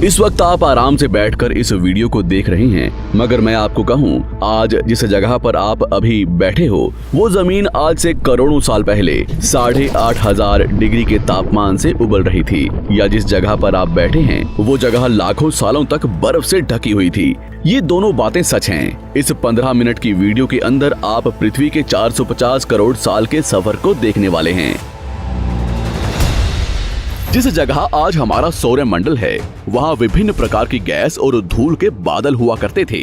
इस वक्त आप आराम से बैठकर इस वीडियो को देख रहे हैं, मगर मैं आपको कहूं, आज जिस जगह पर आप अभी बैठे हो वो जमीन आज से करोड़ों साल पहले 8,500 डिग्री के तापमान से उबल रही थी, या जिस जगह पर आप बैठे हैं वो जगह लाखों सालों तक बर्फ से ढकी हुई थी। ये दोनों बातें सच हैं। इस 15 मिनट की वीडियो के अंदर आप पृथ्वी के 450 करोड़ साल के सफर को देखने वाले हैं। जिस जगह आज हमारा सौरमंडल है, वहाँ विभिन्न प्रकार की गैस और धूल के बादल हुआ करते थे।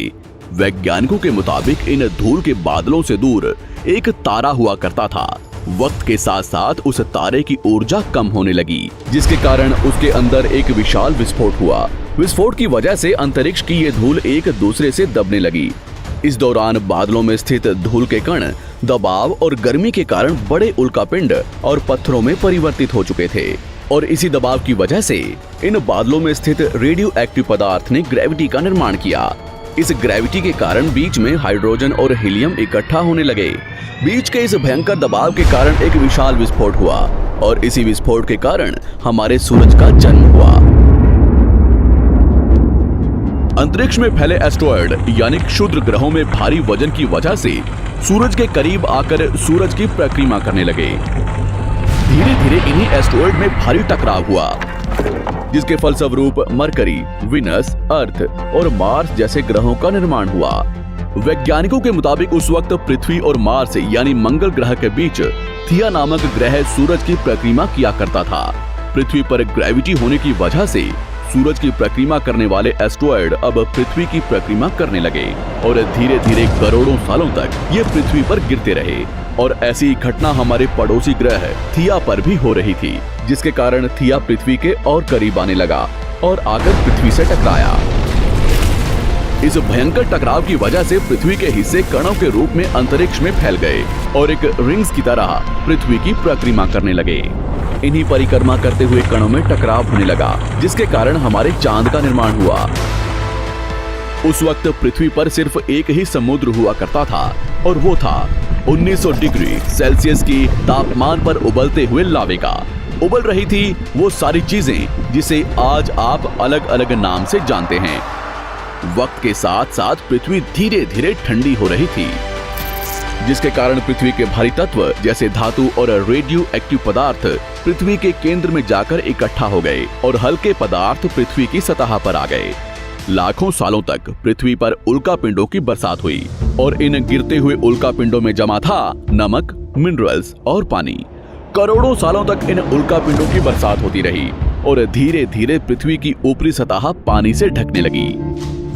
वैज्ञानिकों के मुताबिक इन धूल के बादलों से दूर एक तारा हुआ करता था। वक्त के साथ साथ उस तारे की ऊर्जा कम होने लगी, जिसके कारण उसके अंदर एक विशाल विस्फोट हुआ। विस्फोट की वजह से अंतरिक्ष की ये धूल एक दूसरे से दबने लगी। इस दौरान बादलों में स्थित धूल के कण दबाव और गर्मी के कारण बड़े उल्कापिंड और पत्थरों में परिवर्तित हो चुके थे, और इसी दबाव की वजह से इन बादलों में स्थित रेडियो एक्टिव पदार्थ ने ग्रेविटी का निर्माण किया। इस ग्रेविटी के कारण बीच में हाइड्रोजन और हीलियम इकट्ठा होने लगे। बीच के इस भयंकर दबाव के कारण एक विशाल विस्फोट हुआ, और इसी विस्फोट के कारण हमारे सूरज का जन्म हुआ। अंतरिक्ष में फैले एस्टेरॉयड यानी क्षुद्र ग्रहों में भारी वजन की वजह से सूरज के करीब आकर सूरज की परिक्रमा करने लगे। धीरे धीरे इन्हीं एस्टेरॉयड में भारी टकराव हुआ, जिसके फलस्वरूप मरकरी, विनस, अर्थ और मार्स जैसे ग्रहों का निर्माण हुआ। वैज्ञानिकों के मुताबिक उस वक्त पृथ्वी और मार्स यानी मंगल ग्रह के बीच थिया नामक ग्रह सूरज की परिक्रमा किया करता था। पृथ्वी पर ग्रेविटी होने की वजह से सूरज की परिक्रमा करने वाले एस्टेरॉयड अब पृथ्वी की परिक्रमा करने लगे, और धीरे धीरे करोड़ों सालों तक ये पृथ्वी पर गिरते रहे। और ऐसी घटना हमारे पड़ोसी ग्रह थिया पर भी हो रही थी, जिसके कारण थिया पृथ्वी के और करीब आने लगा और आकर पृथ्वी से टकराया। इस भयंकर टकराव की वजह से पृथ्वी के हिस्से कणों के रूप में अंतरिक्ष में फैल गए और एक रिंग्स की तरह पृथ्वी की परिक्रमा करने लगे। इन्हीं परिक्रमा करते हुए कणों में टकराव होने लगा, जिसके कारण हमारे चांद का निर्माण हुआ। उस वक्त पृथ्वी पर सिर्फ एक ही समुद्र हुआ करता था, और वो था 1900 डिग्री सेल्सियस की तापमान पर उबलते हुए लावे का। उबल रही थी वो सारी चीजें जिसे आज आप अलग अलग नाम से जानते हैं। वक्त के साथ साथ पृथ्वी धीरे धीरे ठंडी हो रही थी, जिसके कारण पृथ्वी के भारी तत्व जैसे धातु और रेडियो एक्टिव पदार्थ पृथ्वी के केंद्र में जाकर इकट्ठा हो गए, और हल्के पदार्थ पृथ्वी की सतह पर आ गए। लाखों सालों तक पृथ्वी पर उल्कापिंडों की बरसात हुई, और इन गिरते हुए उल्कापिंडों में जमा था नमक, मिनरल्स और पानी। करोड़ों सालों तक इन उल्कापिंडों की बरसात होती रही, और धीरे धीरे पृथ्वी की ऊपरी सतह पानी से ढकने लगी।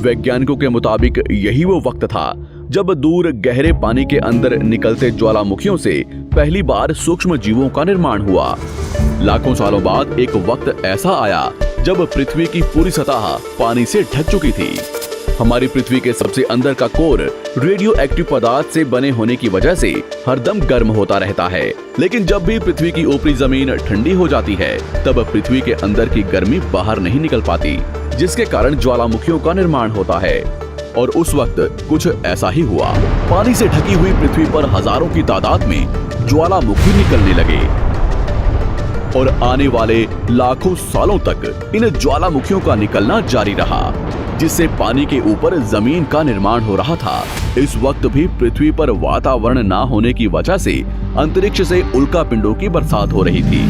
वैज्ञानिकों के मुताबिक यही वो वक्त था जब दूर गहरे पानी के अंदर निकलते ज्वालामुखियों से पहली बार सूक्ष्म जीवों का निर्माण हुआ। लाखों सालों बाद एक वक्त ऐसा आया जब पृथ्वी की पूरी सतह पानी से ढक चुकी थी। हमारी पृथ्वी के सबसे अंदर का कोर रेडियो एक्टिव पदार्थ से बने होने की वजह से हरदम गर्म होता रहता है, लेकिन जब भी पृथ्वी की ऊपरी जमीन ठंडी हो जाती है, तब पृथ्वी के अंदर की गर्मी बाहर नहीं निकल पाती, जिसके कारण ज्वालामुखियों का निर्माण होता है। और उस वक्त कुछ ऐसा ही हुआ। पानी से ढकी हुई पृथ्वी पर हजारों की तादाद में ज्वालामुखी निकलने लगे, और आने वाले लाखों सालों तक इन ज्वालामुखियों का निकलना जारी रहा, जिससे पानी के ऊपर जमीन का निर्माण हो रहा था। इस वक्त भी पृथ्वी पर वातावरण ना होने की वजह से अंतरिक्ष से उल्कापिंडों की बरसात हो रही थी।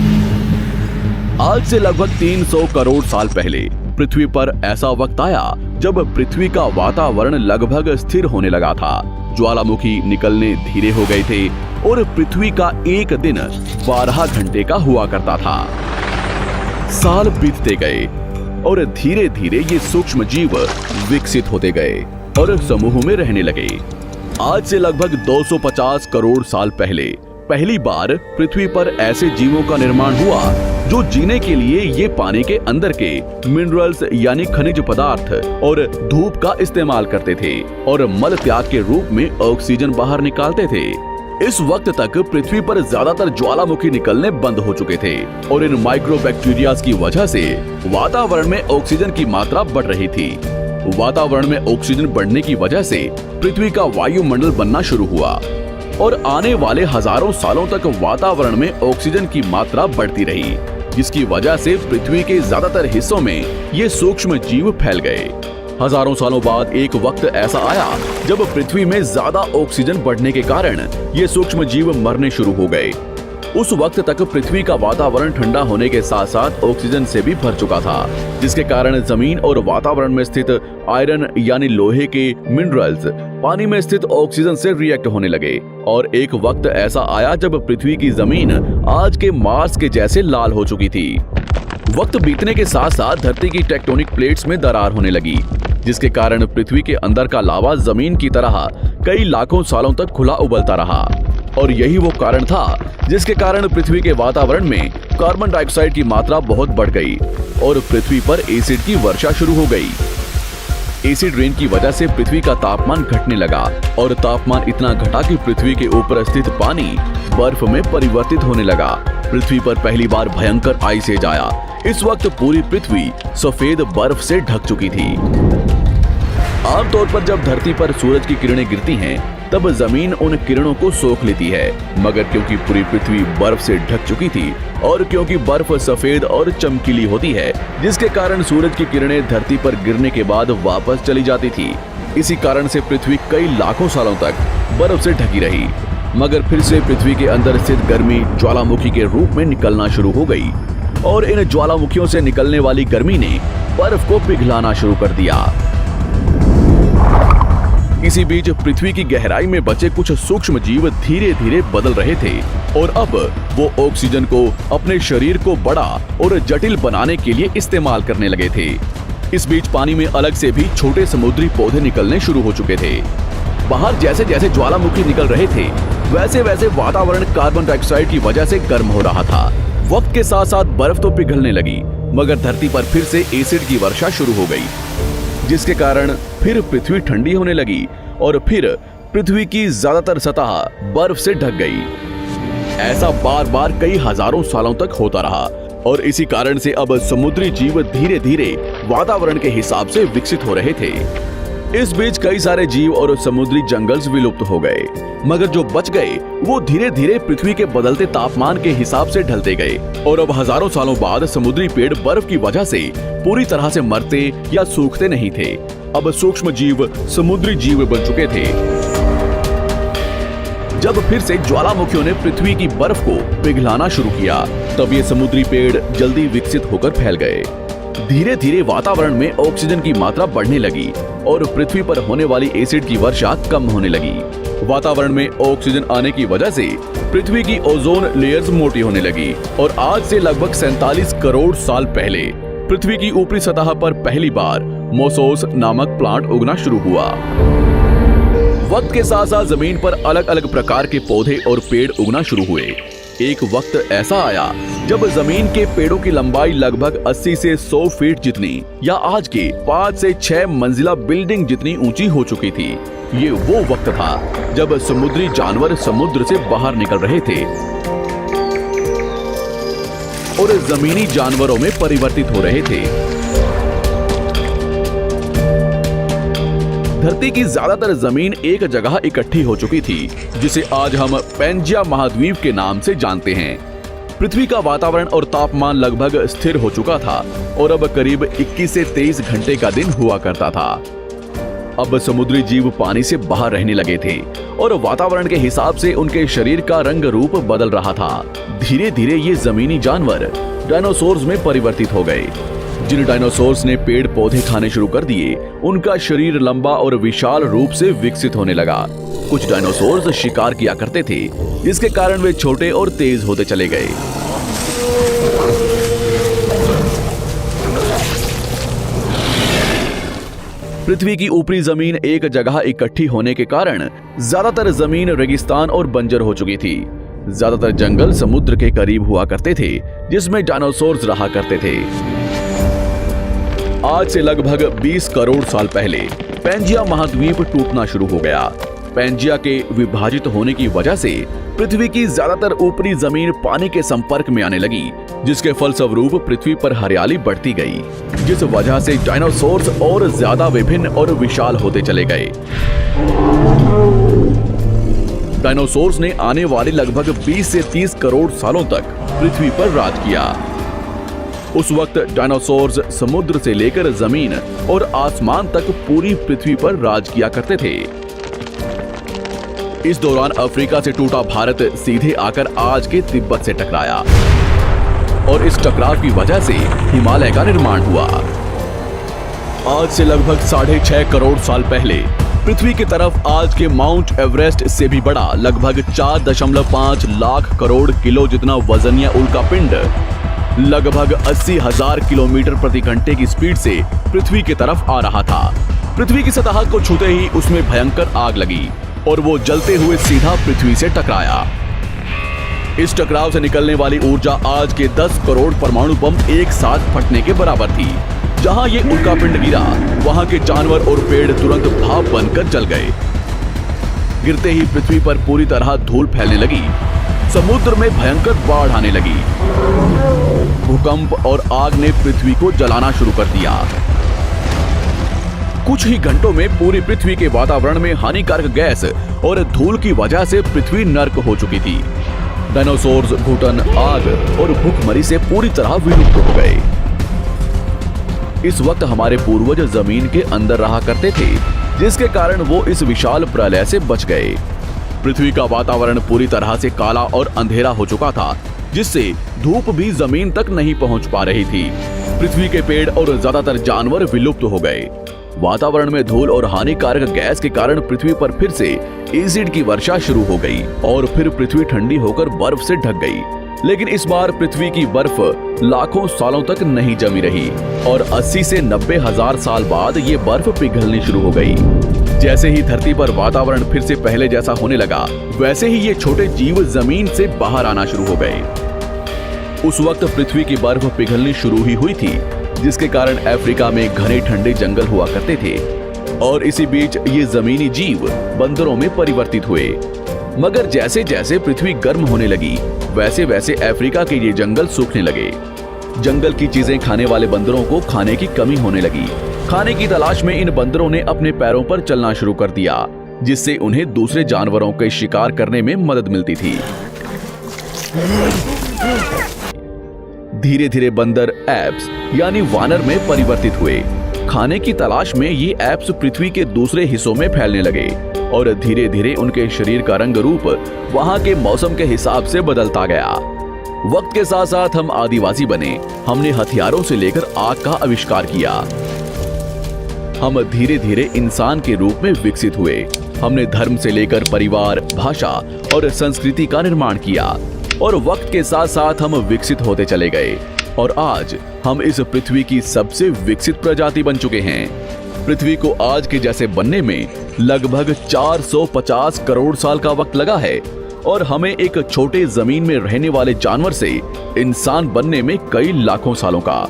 आज से लगभग 300 करोड़ साल पहले पृथ्वी पर ऐसा वक्त आया जब पृथ्वी का वातावरण लगभग स्थिर होने लगा था। ज्वालामुखी निकलने धीरे हो गए थे, और पृथ्वी का एक दिन 12 घंटे का हुआ करता था। साल बीतते गए, और धीरे धीरे ये सूक्ष्म जीव विकसित होते गए और समूह में रहने लगे। आज से लगभग 250 करोड़ साल पहले पहली बार पृथ्वी पर ऐसे जीवों का निर्माण हुआ जो जीने के लिए ये पानी के अंदर के मिनरल्स यानी खनिज पदार्थ और धूप का इस्तेमाल करते थे, और मल त्याग के रूप में ऑक्सीजन बाहर निकालते थे। इस वक्त तक पृथ्वी पर ज्यादातर ज्वालामुखी निकलने बंद हो चुके थे, और इन माइक्रोबैक्टीरियाज की वजह से वातावरण में ऑक्सीजन की मात्रा बढ़ रही थी। वातावरण में ऑक्सीजन बढ़ने की वजह से पृथ्वी का वायुमंडल बनना शुरू हुआ, और आने वाले हजारों सालों तक वातावरण में ऑक्सीजन की मात्रा बढ़ती रही। जिसकी वजह से पृथ्वी के ज्यादातर हिस्सों में ये सूक्ष्म जीव फैल गए। हजारों सालों बाद एक वक्त ऐसा आया जब पृथ्वी में ज्यादा ऑक्सीजन बढ़ने के कारण ये सूक्ष्म जीव मरने शुरू हो गए। उस वक्त तक पृथ्वी का वातावरण ठंडा होने के साथ साथ ऑक्सीजन से भी भर चुका था, जिसके कारण जमीन और वातावरण में स्थित आयरन यानी लोहे के मिनरल्स पानी में स्थित ऑक्सीजन से रिएक्ट होने लगे। और एक वक्त ऐसा आया जब पृथ्वी की जमीन आज के मार्स के जैसे लाल हो चुकी थी। वक्त बीतने के साथ साथ धरती की टेक्टोनिक प्लेट्स में दरार होने लगी, जिसके कारण पृथ्वी के अंदर का लावा जमीन की तरह कई लाखों सालों तक खुला उबलता रहा। और यही वो कारण था जिसके कारण पृथ्वी के वातावरण में कार्बन डाइऑक्साइड की मात्रा बहुत बढ़ गई और पृथ्वी पर एसिड की वर्षा शुरू हो गई। एसिड रेन की वजह से पृथ्वी का तापमान घटने लगा और तापमान इतना घटा कि पृथ्वी के ऊपर स्थित पानी बर्फ में परिवर्तित होने लगा। पृथ्वी पर पहली बार भयंकर आइस एज आया। इस वक्त पूरी पृथ्वी सफेद बर्फ से ढक चुकी थी। आमतौर पर जब धरती पर सूरज की किरणें गिरती हैं, तब जमीन उन किरणों को सोख लेती है, मगर क्योंकि पूरी पृथ्वी बर्फ से ढक चुकी थी और क्योंकि बर्फ सफेद और चमकीली होती है, जिसके कारण सूरज की किरणें धरती पर गिरने के बाद वापस चली जाती थी। इसी कारण से पृथ्वी कई लाखों सालों तक बर्फ से ढकी रही, मगर फिर से पृथ्वी के अंदर स्थित गर्मी ज्वालामुखी के रूप में निकलना शुरू हो गई और इन ज्वालामुखियों से निकलने वाली गर्मी ने बर्फ को पिघलाना शुरू कर दिया। इसी बीच पृथ्वी की गहराई में बचे कुछ सूक्ष्म जीव धीरे धीरे बदल रहे थे और अब वो ऑक्सीजन को अपने शरीर को बड़ा और जटिल बनाने के लिए इस्तेमाल करने लगे थे। इस बीच पानी में अलग से भी छोटे समुद्री पौधे निकलने शुरू हो चुके थे। बाहर जैसे जैसे ज्वालामुखी निकल रहे थे, वैसे वैसे वातावरण कार्बन डाइऑक्साइड की वजह से गर्म हो रहा था। वक्त के साथ साथ बर्फ तो पिघलने लगी, मगर धरती पर फिर से एसिड की वर्षा शुरू हो गई, जिसके कारण फिर पृथ्वी ठंडी होने लगी और फिर पृथ्वी की ज्यादातर सतह बर्फ से ढक गई। ऐसा बार बार कई हजारों सालों तक होता रहा और इसी कारण से अब समुद्री जीव धीरे धीरे वातावरण के हिसाब से विकसित हो रहे थे। इस बीच कई सारे जीव और समुद्री जंगल्स विलुप्त हो गए, मगर जो बच गए वो धीरे धीरे पृथ्वी के बदलते तापमान के हिसाब से ढलते गए और अब हजारों सालों बाद समुद्री पेड़ बर्फ की वजह से पूरी तरह से मरते या सूखते नहीं थे। अब सूक्ष्म जीव समुद्री जीव बन चुके थे। जब फिर से ज्वालामुखियों ने पृथ्वी की बर्फ को पिघलाना शुरू किया, तब ये समुद्री पेड़ जल्दी विकसित होकर फैल गए। धीरे धीरे वातावरण में ऑक्सीजन की मात्रा बढ़ने लगी और पृथ्वी पर होने वाली एसिड की वर्षा कम होने लगी। वातावरण में ऑक्सीजन आने की वजह से पृथ्वी की ओजोन लेयर्स मोटी होने लगी और आज से लगभग 47 करोड़ साल पहले पृथ्वी की ऊपरी सतह पर पहली बार मोसोस नामक प्लांट उगना शुरू हुआ। वक्त के साथ साथ जमीन पर अलग अलग प्रकार के पौधे और पेड़ उगना शुरू हुए। एक वक्त ऐसा आया जब जमीन के पेड़ों की लंबाई लगभग 80 से 100 फीट जितनी या आज के 5 से 6 मंजिला बिल्डिंग जितनी ऊंची हो चुकी थी। ये वो वक्त था जब समुद्री जानवर समुद्र से बाहर निकल रहे थे और जमीनी जानवरों में परिवर्तित हो रहे थे। धरती की ज्यादातर जमीन एक जगह इकट्ठी हो चुकी थी, जिसे आज हम पैंजिया महाद्वीप के नाम से जानते हैं। पृथ्वी का वातावरण और तापमान लगभग स्थिर हो चुका था और अब करीब 21 से 23 घंटे का दिन हुआ करता था। अब समुद्री जीव पानी से बाहर रहने लगे थे और वातावरण के हिसाब से उनके शरीर का रंग रूप बदल रहा था। धीरे धीरे ये जमीनी जानवर डायनासोर्स में परिवर्तित हो गए। जिन डायनासोर्स ने पेड़ पौधे खाने शुरू कर दिए, उनका शरीर लंबा और विशाल रूप से विकसित होने लगा। कुछ डायनासोर्स शिकार किया करते थे, जिसके कारण वे छोटे और तेज होते चले गए। पृथ्वी की ऊपरी जमीन एक जगह इकट्ठी होने के कारण ज्यादातर जमीन रेगिस्तान और बंजर हो चुकी थी। ज्यादातर जंगल समुद्र के करीब हुआ करते थे, जिसमें डायनासोर्स रहा करते थे। आज से लगभग 20 करोड़ साल पहले पैंजिया महाद्वीप टूटना शुरू हो गया। पैंजिया के विभाजित होने की वजह से पृथ्वी की ज्यादातर ऊपरी जमीन पानी के संपर्क में आने लगी, जिसके फलस्वरूप पृथ्वी पर हरियाली बढ़ती गई, जिस वजह से डायनासोर्स और ज्यादा विभिन्न और विशाल होते चले गए। डायनासोर्स ने आने वाले लगभग 20 से 30 करोड़ सालों तक पृथ्वी पर राज किया। उस वक्त डायनासोर्स समुद्र से लेकर जमीन और आसमान तक पूरी पृथ्वी पर राज किया करते थे। इस दौरान अफ्रीका से टूटा भारत सीधे आकर आज के तिब्बत से टकराया और इस टकराव की वजह से हिमालय का निर्माण हुआ। आज से लगभग 6.5 करोड़ साल पहले पृथ्वी की तरफ आज के माउंट एवरेस्ट से भी बड़ा लगभग 4.5 लाख करोड़ किलो जितना वजनिया उल्कापिंड लगभग 80,000 किलोमीटर प्रति घंटे की स्पीड से पृथ्वी की तरफ आ रहा था। पृथ्वी की सतह को छूते ही उसमें भयंकर आग लगी और वो जलते हुए सीधा पृथ्वी से टकराया। इस टकराव से निकलने वाली ऊर्जा आज के 10 करोड़ परमाणु बम एक साथ फटने के बराबर थी। जहां ये उल्कापिंड गिरा, वहां के जानवर और पेड़ तुरंत भाप बनकर जल गए। गिरते ही पृथ्वी पर पूरी तरह धूल फैलने लगी। समुद्र में भयंकर बाढ़ आने लगी। भूकंप और आग ने पृथ्वी को जलाना शुरू कर दिया। कुछ ही घंटों में पूरी पृथ्वी के वातावरण में हानिकारक गैस और धूल की वजह से पृथ्वी नर्क हो चुकी थी। डायनासोर्स घुटन, आग और भूखमरी से पूरी तरह विलुप्त हो गए। इस वक्त हमारे पूर्वज जमीन के अंदर रहा करते थे, जिसके कारण वो इस विशाल प्रलय से बच गए। पृथ्वी का वातावरण पूरी तरह से काला और अंधेरा हो चुका था, जिससे धूप भी जमीन तक नहीं पहुंच पा रही थी। पृथ्वी के पेड़ और ज्यादातर जानवर विलुप्त हो गए। वातावरण में धूल और हानिकारक गैस के कारण पृथ्वी पर फिर से एसिड की वर्षा शुरू हो गई और फिर पृथ्वी ठंडी होकर बर्फ से ढक गई। लेकिन इस बार पृथ्वी की बर्फ लाखों सालों तक नहीं जमी रही और 80 से 90 हजार साल बाद ये बर्फ पिघलनी शुरू हो गई। जैसे ही धरती पर वातावरण फिर से पहले जैसा होने लगा, वैसे ही ये छोटे जीव जमीन से बाहर आना शुरू हो गए। उस वक्त पृथ्वी की बर्फ पिघलनी शुरू ही हुई थी, जिसके कारण अफ्रीका में घने ठंडे जंगल हुआ करते थे और इसी बीच ये जमीनी जीव बंदरों में परिवर्तित हुए। मगर जैसे जैसे पृथ्वी गर्म होने लगी, वैसे वैसे अफ्रीका के ये जंगल सूखने लगे। जंगल की चीजें खाने वाले बंदरों को खाने की कमी होने लगी। खाने की तलाश में इन बंदरों ने अपने पैरों पर चलना शुरू कर दिया, जिससे उन्हें दूसरे जानवरों के शिकार करने में मदद मिलती थी। धीरे धीरे बंदर एप्स यानी वानर में परिवर्तित हुए। खाने की तलाश में ये एप्स पृथ्वी के दूसरे हिस्सों में फैलने लगे और धीरे धीरे उनके शरीर का रंग रूप वहां के मौसम के हिसाब से बदलता गया। वक्त के साथ साथ हम आदिवासी बने। हमने हथियारों से लेकर आग का आविष्कार किया। हम धीरे धीरे इंसान के रूप में विकसित हुए। हमने धर्म से लेकर परिवार, भाषा और संस्कृति का निर्माण किया और वक्त के साथ साथ हम विकसित होते चले गए और आज हम इस पृथ्वी की सबसे विकसित प्रजाति बन चुके हैं। पृथ्वी को आज के जैसे बनने में लगभग 450 करोड़ साल का वक्त लगा है और हमें एक छोटे जमीन में रहने वाले जानवर से इंसान बनने में कई लाखों सालों का।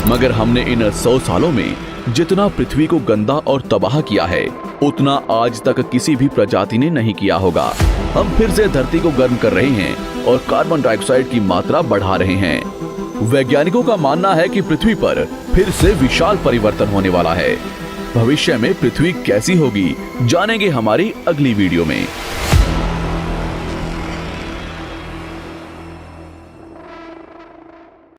मगर हमने इन 100 सालों में जितना पृथ्वी को गंदा और तबाह किया है, उतना आज तक किसी भी प्रजाति ने नहीं किया होगा। हम फिर से धरती को गर्म कर रहे हैं और कार्बन डाइऑक्साइड की मात्रा बढ़ा रहे हैं। वैज्ञानिकों का मानना है कि पृथ्वी पर फिर से विशाल परिवर्तन होने वाला है। भविष्य में पृथ्वी कैसी होगी, जानेंगे हमारी अगली वीडियो में।